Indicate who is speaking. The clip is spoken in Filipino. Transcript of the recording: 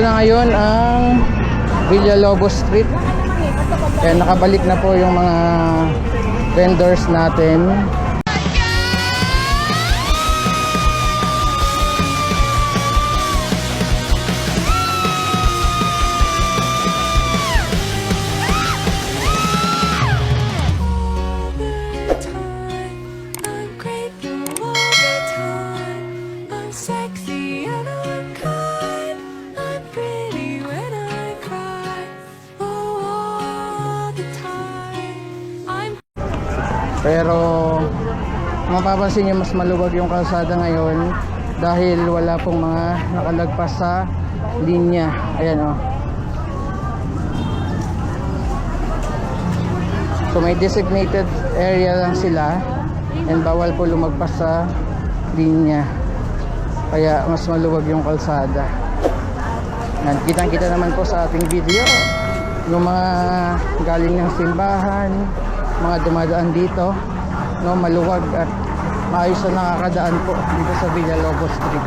Speaker 1: Na ngayon ang Villalobos Street. Kaya nakabalik na po yung mga vendors natin. Pero mapapansin nyo mas maluwag yung kalsada ngayon dahil wala pong mga nakalagpas sa linya. Ayan o. So may designated area lang sila and bawal po lumagpas sa linya. Kaya mas maluwag yung kalsada. Kitang-kita naman po sa ating video yung mga galing ng simbahan, mga dumadaan dito, no, maluwag at maayos na nakakadaan po dito sa Villalobos Street.